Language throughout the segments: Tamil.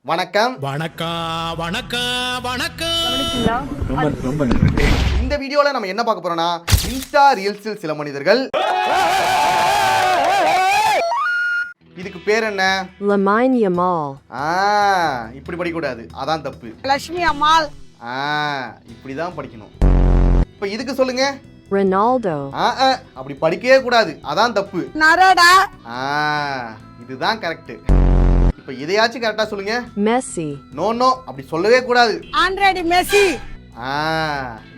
வணக்கம். வணக்கம் வணக்கம் வணக்கம். ரொம்ப நன்றி. இந்த வீடியோல நம்ம என்ன பார்க்க போறோம்னா, இன்ஸ்டா ரீல்ஸில் சில மனிதர்கள். இதுக்கு பேர் என்ன? Lamine Yamal. இப்படி படிக்க கூடாது, அதான் தப்பு. லட்சுமி அம்மாள். இப்படிதான் படிக்கணும். இப்ப இதுக்கு சொல்லுங்க. Ronaldo. அப்படி படிக்கவே கூடாது, அதான் தப்பு. நரோடா. இதுதான் கரெக்ட். இப்ப இதையாச்சும் கரெக்டா சொல்லுங்க. Messi. நோ அப்படி சொல்லவே கூடாது. Android Messi.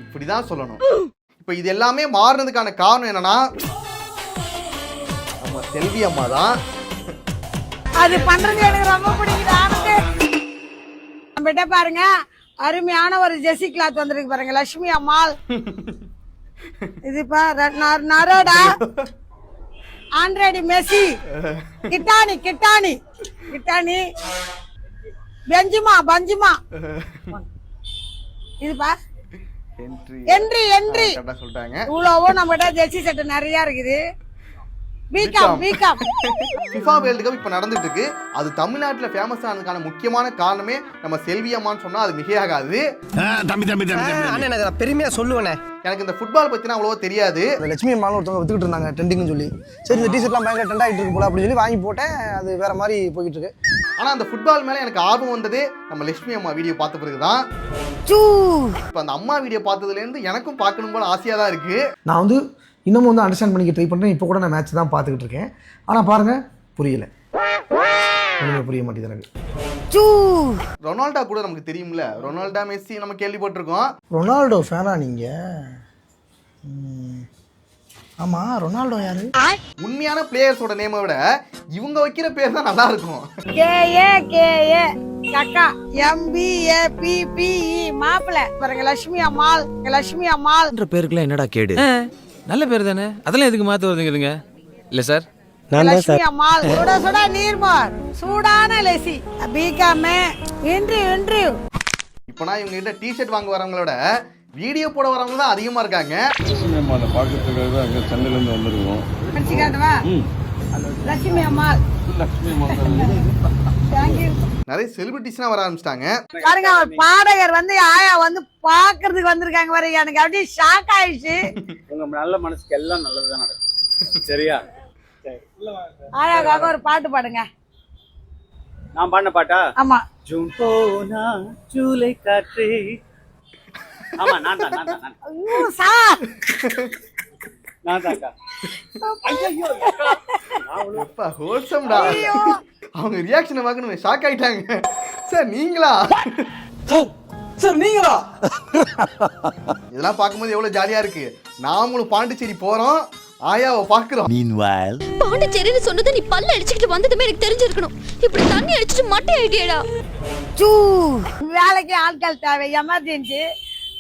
இப்படிதான் சொல்லணும். இப்ப இது எல்லாமே மாறினதுக்கான காரணம் என்னன்னா, நம்ம செல்வி அம்மா தான். அது பண்றது எனக்கு ரொம்ப பிடிக்குது. ஆனது நம்மகிட்ட பாருங்க, அருமையான ஒரு ஜெர்சி கிளாத் வந்திருக்கு பாருங்க, லட்சுமி அம்மாள். இது நரோடா, ஆண்ட்ராய்டு மெஸ்ஸி, கிட்டானி பஞ்சுமா. இதுப்பா என்ட்ரி சொல்லிட்டாங்க. இவ்வளவோ நம்மகிட்ட ஜெர்சி செட் நிறைய இருக்குது. FIFA வேர்ல்ட் கப் இப்ப நடந்துட்டு இருக்கு. அது தமிழ்நாட்டுல ஃபேமஸ் ஆனதுக்கான முக்கியமான காரணமே நம்ம செல்வி அம்மான்னு சொன்னா அது மிகையாகாது. பெருமையா சொல்லுவேனே. எனக்கு இந்த ஃபுட்பால் பத்தினா அவ்வளவா தெரியாது. லட்சுமி அம்மாள் ஒருத்தவங்க வித்துக்கிட்டு இருந்தாங்க ட்ரெண்டிங்னு சொல்லி, சரி இந்த டிஷர்ட்லாம் பயங்கர ட்ரெண்ட் ஆகிட்டு இருக்கு போல அப்படின்னு சொல்லி வாங்கி போட்டேன். அது வேற மாதிரி போயிட்டு இருக்கு. ஆனா அந்த ஃபுட்பால் மேல எனக்கு ஆர்வம் வந்ததே நம்ம லட்சுமி அம்மா வீடியோ பார்த்த பிறகுதான். இப்ப அந்த அம்மா வீடியோ பார்த்ததுல இருந்து எனக்கும் பார்க்கணும் போல ஆசையா தான் இருக்கு. நான் வந்து இன்னமும் வந்து அண்டர்ஸ்டாண்ட் பண்ணிக்க ட்ரை பண்ணுறேன். இப்போ கூட நான் மேட்ச் தான் பார்த்துக்கிட்டு இருக்கேன். ஆனால் பாருங்க, புரியல, புரிய மாட்டேங்குது எனக்கு. ரொனால்டோ கூட நமக்கு தெரியும்ல, ரொனால்டோ மெஸ்ஸி நம்ம கேள்விப்பட்டிருக்கோம். ரொனால்டோ ஃபேனா நீங்க? ஆமா, ரொனால்டோ யாரு? உண்மையான பிளேயர்ஸோட நேமை விட இவங்க வைக்கிற பேர் தான் நல்லா இருக்கும். KA கக்கா MBAPPE மாப்பிள பாருங்க, லட்சுமி அம்மாள். பேருக்குலாம் என்னடா கேடு? நல்ல பேர் தானே, அதெல்லாம் எதுக்கு மாத்த வருதுங்க? இல்ல சார், லட்சுமி அம்மாள். சுட நீர்மோர், சூடான லெசி, பிகாமே இன்டர்வியூ. இப்பனா இவங்க கிட்ட டிஷர்ட் வாங்க வரவங்களோட வீடியோ போட வரவங்க தான் அதிகமா இருக்காங்க. பார்க்கறதுக்காக அங்க சென்னையில இருந்து வந்திருக்கோம். லட்சுமி அம்மாள். நிறைய செலிபிரிட்டிஸ்லாம் வர ஆரம்பிச்சிட்டாங்க. பாருங்க, ஒரு பாடகர் வந்து ஆயா வந்து பாக்குறதுக்கு வந்திருக்காங்க பாருங்க. எனக்கு அப்படியே ஷாக் ஆயிடுச்சு. உங்க நல்ல மனசுக்கு எல்லாம் நல்லதுதான் நடக்கும். சரியா? ஆயாக்காக ஒரு பாட்டு பாடுங்க. நான் பாடின பாட்டா? ஆமா. ஜூன் போனா ஜூலை காற்றே. ஆமா, நான் தான். ஐயோ சார், நான் தான்க்கா. அவங்க ரியாக்ஷனை பார்க்கணும், ஷாக் ஆயிட்டாங்க. சார் நீங்களா? இதெல்லாம் பார்க்கும்போது எவ்வளவு ஜாலியா இருக்கு. நாமளும் பாண்டிச்சேரி போறோம், ஆயாவை பாக்குறோம். பாண்டிச்சேரின்னு சொன்னது நீ பல்ல அடிச்சுக்கிட்டு வந்ததுமே எனக்கு தெரிஞ்சிருக்கணும். இப்படி தண்ணி அடிச்சுட்டு மட்டை ஆயிட்டியடா. வேலைக்கு ஆட்கள் தேவை, எமர்ஜென்சி.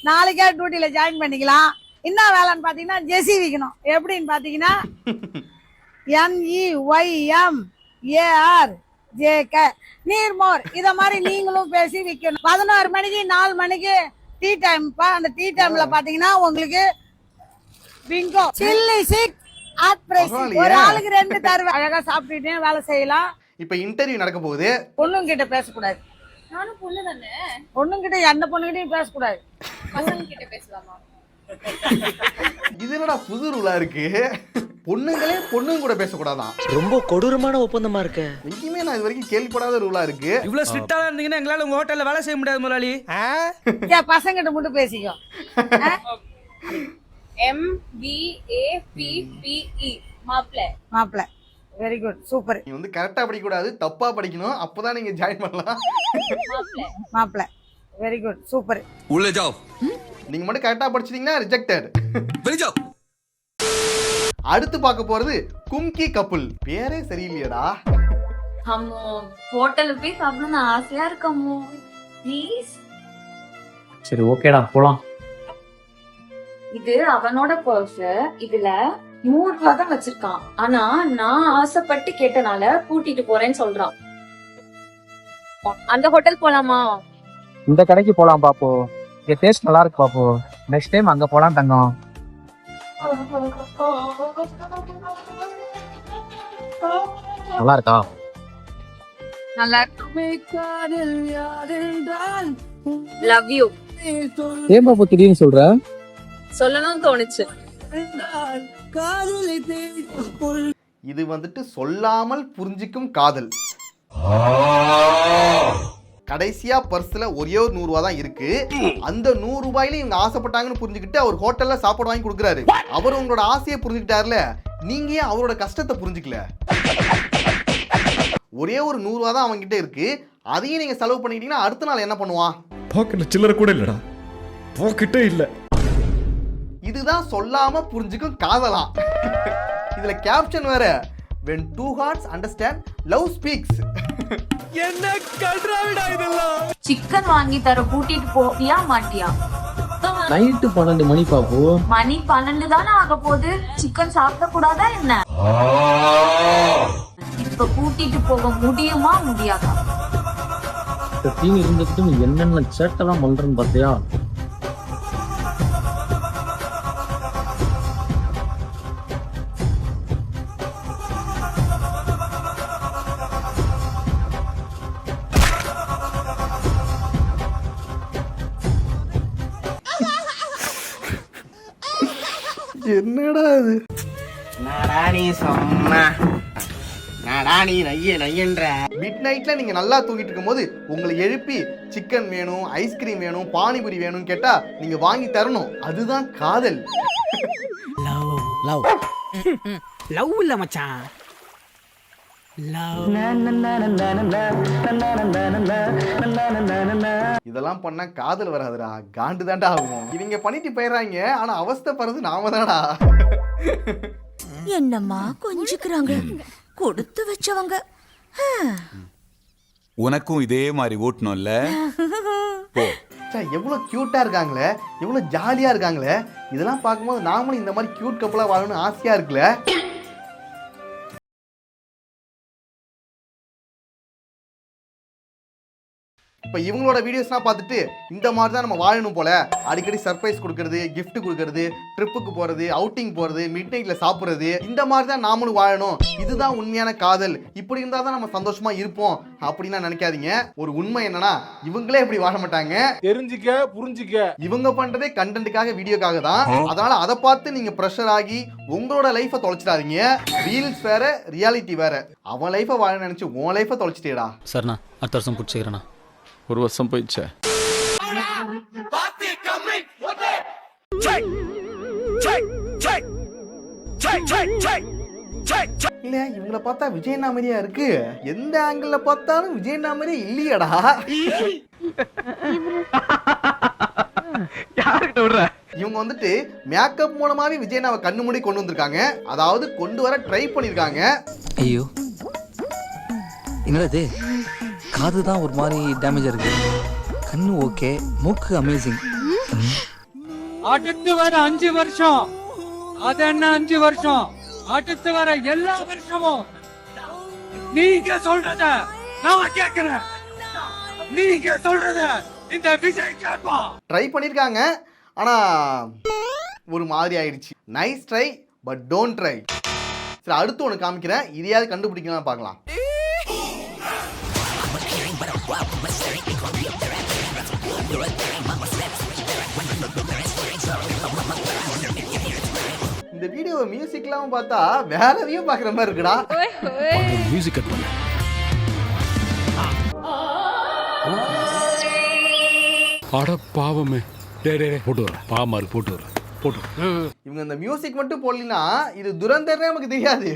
நாளைக்கே டியூட்டில ஜாயின் பண்ணிக்கலாம். என்ன வேலைன்னு பாத்தீங்கன்னா, ஜெர்சி விற்கணும். எப்படின்னு பாத்தீங்கன்னா, NEYMARJK நீர்மோர். இத மாதிரி நீங்களும் பேசி விற்கணும். 11 மணிக்கு 4 மணிக்கு டீ டைம். அந்த டீ டைம்ல பாத்தீங்கன்னா உங்களுக்கு பிங்கோ, சில்லி சிக், ஆட் பிரைஸ். ஒரு ஆளுக்கு 2 தருவேன். அழகா சாப்பிட்டுட்டே வேலை செய்யலாம். இப்ப இன்டர்வியூ நடக்க போகுது. பொண்ணுங்க கிட்ட பேசக்கூடாது. நானும் பொண்ணு தானே. பொண்ணுங்கிட்ட எந்த பொண்ணுகிட்டையும் பேசக்கூடாது. பசங்க கிட்ட பேசலாமா? இது என்னடா புது ரூலா இருக்கு? பொண்ணுங்களே பொண்ணுங்க கூட பேசக்கூடாதான். ரொம்ப கொடூரமான ஒப்பந்தமா இருக்கு. எங்கேயுமே நான் இது வரைக்கும் கேள்விப்படாத ரூலா இருக்கு. இவ்வளவு ஸ்ட்ரிக்ட்டா இருந்தீங்கன்னா எங்களால உங்க ஹோட்டல்ல வேலை செய்ய முடியாது முதலாளி. பசங்கிட்ட மட்டும் பேசிக்கோ. MBAPPE மாப்பிள. Very good, super. நீ வந்து கரெக்டா படிக்க கூடாது, தப்பா படிக்கணும். அப்பதான் நீங்க ஜாயின் பண்ணலாம். மாப்பிள வெரி குட், சூப்பர். உள்ள ஜாவ். நீங்க மட்டும் கரெக்டா படிச்சிட்டீங்கன்னா ரிஜெக்டட். வெளிய ஜாவ். அடுத்து பார்க்க போறது கும்கி கப்புல். பேரே சரியில்லையடா. அம்மோ, ஹோட்டல்ல போய் சாப்பிடணும்னு ஆசையா இருக்கமோ. ப்ளீஸ். சரி, ஓகேடா, போலாம். இது அவனோட பர்ஸ். இதுல 100 ரூபா தான் வச்சிருக்கான். ஆனா நான் ஆசைப்பட்டு கேட்டனால கூட்டிட்டு போறேன்னு சொல்றான். அந்த ஹோட்டல் போலாமா? இந்த கடைக்கு போலாம் பாப்போ. இங்க டேஸ்ட் நல்லா இருக்கு பாப்போ. நெக்ஸ்ட் டைம் அங்க போலாம் தங்கம். நல்லா இருக்கா? நல்லா லவ் யூ ஏன் பாப்பு திடீர்னு சொல்ற? சொல்லணும்னு தோணுச்சு. இது வந்துட்டு சொல்லாமல் புரிஞ்சிக்கும் காதல். கடைசியா பர்ஸ்ல ஒரே ஒரு 100 ரூபா தான் இருக்கு. அந்த 100 ரூபாயில இவங்க ஆசைப்பட்டாங்கன்னு புரிஞ்சுக்கிட்டு அவர் ஹோட்டல்ல சாப்பாடு வாங்கி கொடுக்குறாரு. அவர் உங்களோட ஆசையை புரிஞ்சுக்கிட்டாருல, நீங்க ஏன் அவரோட கஷ்டத்தை புரிஞ்சுக்கல? ஒரே ஒரு 100 ரூபா தான் அவங்ககிட்ட இருக்கு, அதையும் நீங்க செலவு பண்ணிட்டீங்கன்னா அடுத்த நாள் என்ன பண்ணுவான்? பாக்கெட்ல சில்லற கூட இல்லடா, பாக்கெட்டே இல்ல. இதுதான் சொல்லாம புரிஞ்சுக்கும் காதலாம். இதுல கேப்ஷன் வேற, when two hearts understand love speaks. என்ன கல்றாவிடா இதெல்லாம். சிக்கன் வாங்கி தர கூட்டிட்டு போவியா மாட்டியா? நைட்டு 12 மணி பாப்பு. மணி 12 தானே ஆக போகுது. சிக்கன் சாப்பிட கூடாதா என்ன? இப்ப கூட்டிட்டு போக முடியுமா முடியாதா? தீனி இருந்துட்டு நீ என்னென்ன சேட்டெல்லாம் பண்றேன்னு பார்த்தியா? என்னடா இது? மிட் நைட்ல நீங்க நல்லா தூங்கிட்டு இருக்கும்போது உங்களை எழுப்பி சிக்கன் வேணும், ஐஸ்கிரீம் வேணும், பானிபூரி வேணும் கேட்டா நீங்க வாங்கி தரணும். அதுதான் காதல். லவ் இல்ல மச்சான். இதெல்லாம் பண்ணா காதல் வராதுடா, காண்டு தாண்டா ஆகும். இவங்க பண்ணிட்டு போயிடுறாங்க, ஆனா அவஸ்தைப்படுறது நாம தானடா. என்னம்மா கொஞ்சிக்கிறாங்க, கொடுத்து வச்சவங்க. உனக்கும் இதே மாதிரி ஓட்டணும்ல. எவ்வளவு கியூட்டா இருக்காங்களே, எவ்வளவு ஜாலியா இருக்காங்களே. இதெல்லாம் பார்க்கும்போது நாமளும் இந்த மாதிரி கியூட் கப்பலா வாழணும்னு ஆசையா இருக்குல்ல. இப்போ இவங்களோட வீடியோஸ்லாம் பார்த்துட்டு இந்த மாதிரி தான் நம்ம வாழணும் போல, அடிக்கடி சர்ப்ரைஸ் கொடுக்கறது, gift கொடுக்கறது, ட்ரிப்புக்கு போகிறது, அவுட்டிங் போகிறது, மிட் நைட்டில் சாப்பிட்றது, இந்த மாதிரி தான் நாமளும் வாழணும், இதுதான் உண்மையான காதல், இப்படி இருந்தால் தான் நம்ம சந்தோஷமா இருப்போம் அப்படின்னா நினைக்காதீங்க. ஒரு உண்மை என்னன்னா, இவங்களே இப்படி வாழ மாட்டாங்க. தெரிஞ்சுக்க புரிஞ்சுக்க. இவங்க பண்றதே கண்டென்ட்டுக்காக, வீடியோக்காக தான். அதனால அதை பார்த்து நீங்க ப்ரெஷர் ஆகி உங்களோட லைஃபை தொலைச்சிடாதீங்க. ரீல்ஸ் வேற, ரியாலிட்டி வேற. அவன் லைஃபை வாழ நினைச்சு உன் லைஃபை தொலைச்சிட்டேடா. சரிண்ணா, அடுத்த வருஷம் பிடிச்சிக்கிறேண்ணா. ஒரு வருஷம் போயிடுச்சே. இல்ல இவங்களை பார்த்தா விஜயண்ணா மாதிரியா இருக்கு, எந்த ஆங்கிள் பார்த்தாலும் விஜயண்ணா மாதிரியே இல்லையடா. இவங்க வந்துட்டு மேக்கப் மூலமாவே விஜயண்ணாவை கண்ணு மூடி கொண்டு வந்திருக்காங்க, அதாவது கொண்டு வர ட்ரை பண்ணிருக்காங்க. ஐயோ என்னது, காது தான் ஒரு மாதிரி டேமேஜ் இருக்கு, கண்ணு ஓகே, மூக்கு அமேசிங். அடுத்து வர 5 வருஷம், அது என்ன 5 வருஷம், அடுத்து வர எல்லா வருஷமும் நீங்க சொல்றத நான் கேட்கிறேன். நீங்க சொல்றத இந்த விஜய் கேட்பா. ட்ரை பண்ணிருக்காங்க, ஆனா ஒரு மாதிரி ஆயிடுச்சு. Nice try but don't try. சரி, அடுத்து ஒன்று காமிக்கிறேன், இதையாவது கண்டுபிடிக்கலாம் பார்க்கலாம். இந்த வீடியோ மியூசிக்லாம் பார்த்தா வேற வியூ பார்க்குற மாதிரி இருக்குடா. மியூசிக் கட் பண்ணு. அட பாவமே. டேய் போட்டு வர, பாவமா இருக்கு, போட்டு வர, போட்டு. இவங்க இந்த மியூசிக் மட்டும் போடலினா இது துரந்தர்னே நமக்கு தெரியாது.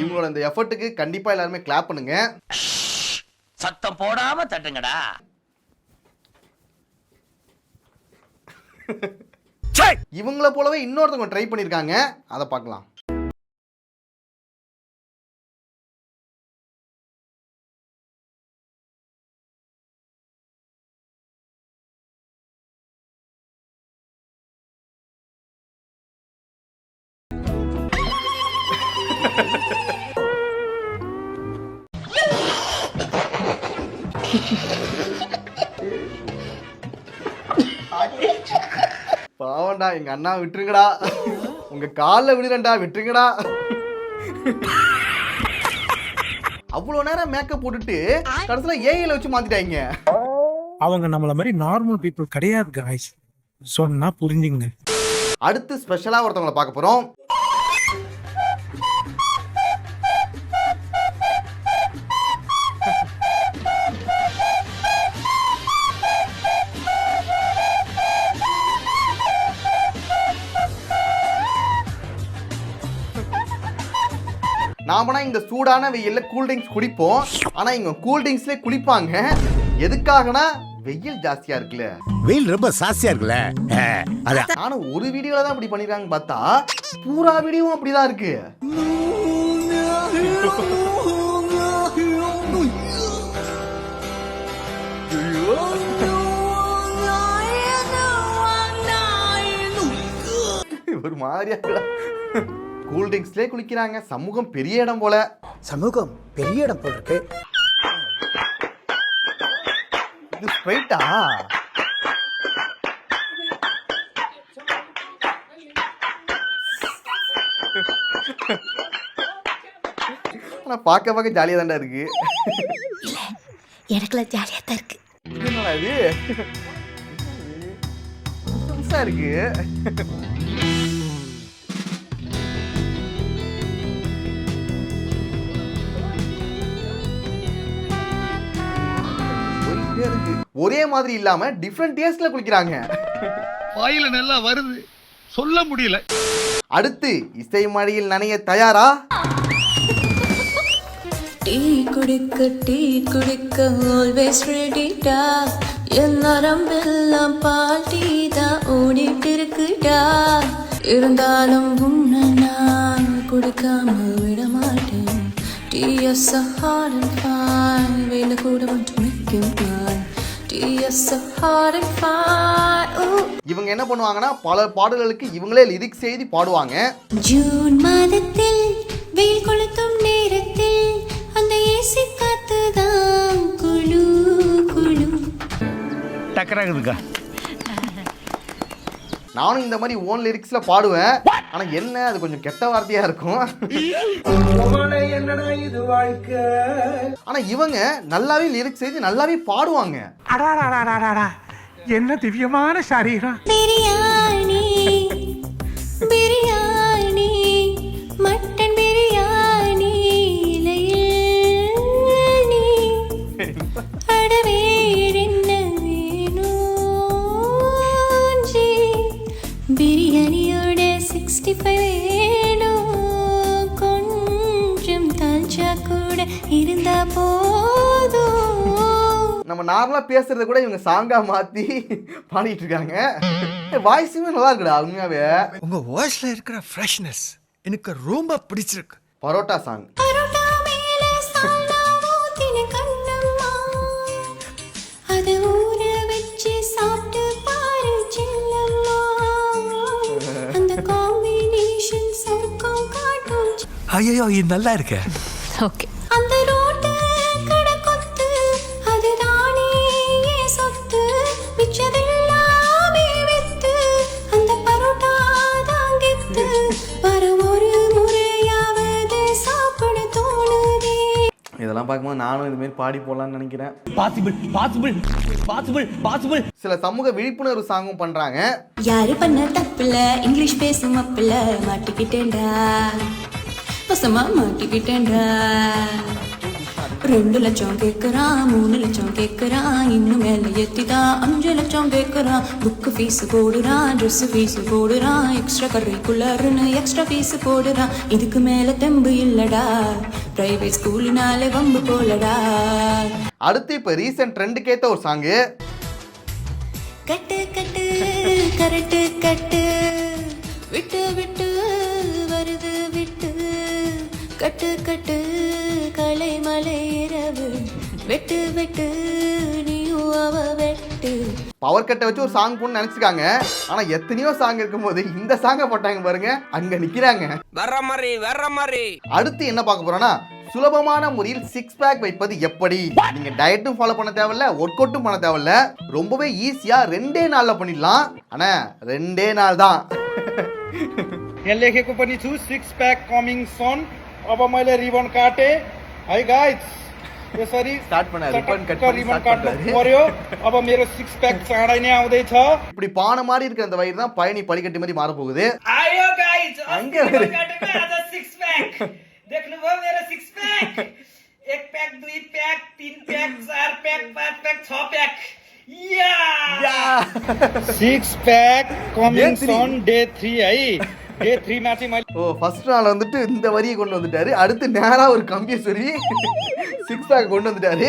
இவங்களோட இந்த எஃபர்ட்டுக்கு கண்டிப்பா எல்லாருமே கிளாப் பண்ணுங்க. சத்தம் போடாம தட்டுங்கடா. இவங்கள போலவே இன்னொருத்தவங்க ட்ரை பண்ணிருக்காங்க, அதை பார்க்கலாம். பாவண்டா, எங்க அண்ணா விட்டுருங்கடா, உங்க காலில் விடுறேன்டா, விட்டுருங்கடா. அவ்வளவு நேரம் மேக்கப் போட்டுட்டு கடைசியில ஏஐல வச்சு மாத்திட்டாங்க. அவங்க நம்மள மாதிரி நார்மல் பீப்புள் கிடையாது गाइस. சொன்னா புரிஞ்சுங்க. அடுத்து ஸ்பெஷலா ஒருத்தவங்களை பார்க்க போறோம். நாமனா இந்த சூடான வெயில்ல கூல் ட்ரிங்க்ஸ் குடிப்போம். ஆனா இவங்க கூல் ட்ரிங்க்ஸ்ல குளிப்பாங்க. எதுக்காகனா வெயில் ஜாஸ்தியா இருக்குல்ல. வெயில் ரொம்ப ஜாஸ்தியா இருக்குல்ல. ஆனா ஒரு வீடியோல தான் அப்படி பண்ணிருக்காங்க பார்த்தா பூரா வீடியோவும் அப்படிதான் இருக்கு. ஒரு மாதிரியா கூல் ட்ரிங்க்ஸ்லேயே குளிக்கிறாங்க. சமூகம் பெரிய இடம் போல. சமூகம் பெரிய இடம் போல இருக்கு. இது ஸ்ப்ரைட்டா? ஆனா பார்க்க பார்க்க ஜாலியா தான்டா இருக்கு. எனக்குல ஜாலியா தான் இருக்கு. என்னடா இது புதுசா இருக்கு. ஒரே மாதிரி இல்லாம டிஃபரண்ட் டேஸ்ட்ல குளிக்கிறாங்க. வாயில நல்லா வருது, சொல்ல முடியல. அடுத்து இசை மழையில் நனைய தயாரா? டீ குடிக்க ஆல்வேஸ் ரெடிடா. எல்லாரம்பெல்லாம் பாட்டி தான் ஓடிட்டு இருக்குடா. இருந்தாலும் உன்னை நான் குடிக்காம விட மாட்டேன். Tea is a hard and fine. வேலை கூட மட்டும் நிற்கும் நான். Tea is a hard and fine. இவங்க என்ன பண்ணுவாங்கன்னா பல பாடல்களுக்கு இவங்களே லிரிக்ஸ் எழுதி பாடுவாங்க. ஜூன் மாதத்தில் வெயில் கொளுத்தும் நேரத்தில் அந்த ஏசி காத்துதான் குளு குளு. டக்கராகுதுக்கா. நானும் இந்த மாதிரி ஓன் லிரிக்ஸ்ல பாடுவேன். ஆனா என்ன அது கொஞ்சம் கெட்ட வார்த்தையா இருக்கும். ஆனா இவங்க நல்லாவே லிரிக்ஸ் எழுதி நல்லாவே பாடுவாங்க. என்ன திவ்யமான சரீரம். பிரியாணி பிரியாணி மட்டன் பிரியாணி இலையில் நீ அடவேறென்ன வேணும் ஜி. பிரியாணியோட 65 வேணும். கொஞ்சம் தால்ச்சா கூட இருந்தா போதும். நம்ம நார்மலா பேசுறத கூட இவங்க சாங்கா மாத்தி பாடிட்டு இருக்காங்க. வாய்ஸுமே நல்லா இருக்குடா உண்மையாவே. உங்க வாய்ஸ்ல இருக்கிற ஃப்ரெஷ்னஸ் எனக்கு ரொம்ப பிடிச்சிருக்கு. பரோட்டா சாங். பரோட்டா மேல சால்னா ஊத்தின கண்ணம்மா. அதை ஊற வச்சு சாப்பிட்டு பாரு செல்லம்மா. அந்த காம்பினேஷன் சொர்க்கம் காட்டும். ஐயோ இது நல்லா இருக்கு. ஓகே. அந்த ரோட்டு கடை கொத்து அதுதானே என் சொத்து. மிச்சதெல்லாமே வித்து அந்த பரோட்டா தான் கெத்து. வர ஒரு முறையாவது சாப்பிட தோணுதே. இதெல்லாம் பார்க்கும்போது நானும் இது மாதிரி பாடி போடலாம்னு நினைக்கிறேன். பாசிபிள். சில சமூக விழிப்புணர்வு சாங்கும் பண்றாங்க. யாரு பண்ண தப்புல இங்கிலீஷ் பேசும் அப்புல மாட்டிக்கிட்டேன்டா. பசமா மாட்டிக்கிட்டேன்டா. 2 லட்சம் கேட்குறான், 3 லட்சம் கேட்குறான், இன்னும் மேலே ஏற்றிதான் 5 லட்சம் கேட்குறான். புக்கு ஃபீஸ் போடுறான், ட்ரெஸ்ஸு ஃபீஸ் போடுறான், எக்ஸ்ட்ரா கரிக்குலர்னு எக்ஸ்ட்ரா ஃபீஸ் போடுறான். இதுக்கு மேலே தெம்பு இல்லடா, பிரைவேட் ஸ்கூலுனாலே வம்பு போலடா. அடுத்து இப்போ ரீசெண்ட் ட்ரெண்டுக்கு ஏற்ற ஒரு சாங்கு. கட்டு கட்டு கரட்டு கட்டு விட்டு விட்டு வருது விட்டு. கட்டு கட்டு கலை மலை இரவு வெட்டு வெட்டு நீயும் அவ வெட்டு. பவர் கட்டை வச்சு ஒரு சாங் போன்னு நினைச்சிருக்காங்க. ஆனா எத்தனையோ சாங் இருக்கும்போது இந்த சாங்கை போட்டாங்க பாருங்க, அங்க நிக்கிறாங்க. வர்ற மாதிரி. அடுத்து என்ன பார்க்க போறோம்னா சுலபமான முறையில் 6 பேக் வைப்பது எப்படி. நீங்க டயட்டும் ஃபாலோ பண்ண தேவையில்ல, ஒர்க் அவுட்டும் பண்ண தேவையில்ல. ரொம்பவே ஈஸியா 2 நாள்ல பண்ணிடலாம். ஆனா 2 நாள் தான். यहाँ लेखेको पनि छु 6 पैक कमिङ सन्. अब मैले रिबन काटे हाय गाइस यो सरी ஸ்டார்ட் பண்ண ரிப்பன் கட் பண்ணி रिबन ஸ்டார்ட் काट्नु பண்றாரு. पर्यो अब मेरो 6 पैक चाँडै नै आउँदैछ இப்படி பானை மாதிரி இருக்கிற அந்த வயிறு தான் பழனி படிக்கட்டு மாதிரி மாற போகுது. आयो गाइस அங்க வரு. आज 6 पैक देख्नुभयो मेरो 6 pack 1 pack 2 pack 3 pack 4 pack 5 pack 6 pack या 6 पैक कमिङ सन् डे 3 है डे 3 मा चाहिँ मैले ஓ ஃபர்ஸ்ட் நாள் வந்துட்டு இந்த வரியை கொண்டு வந்துட்டாரு. அடுத்து நேரா ஒரு கம்பியை சொல்லி 6 பேக் கொண்டு வந்துட்டாரு.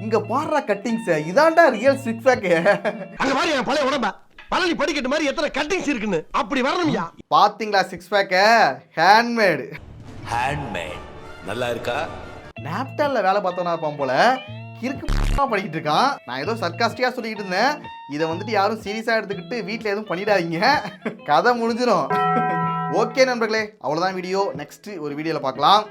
இங்க பாடுற கட்டிங்ஸ் இதான்டா ரியல் 6 பேக். அங்க மாதிரி என் பழைய உடம்ப பழனி படிக்கட்டு மாதிரி எத்தனை கட்டிங்ஸ் இருக்குன்னு அப்படி வரணும்யா. பாத்தீங்களா 6 பேக் ஹேண்ட்மேட். ஹேண்ட்மேட் நல்லா இருக்கா? நாப்டால்ல வேலை பார்த்தவனா இருப்பான் போல. கிறுக்கு படிக்கிட்டு இருக்கான். நான் ஏதோ சர்க்காஸ்டிக்கா சொல்லிக்கிட்டு இருந்தேன். இதை வந்துட்டு யாரும் சீரியஸா எடுத்துக்கிட்டு வீட்டில் எதுவும் பண்ணிடாதீங்க. கதை முடிஞ்சிடும். ஓகே நண்பர்களே, அவ்வளோதான் வீடியோ. நெக்ஸ்ட் ஒரு வீடியோவில் பார்க்கலாம்.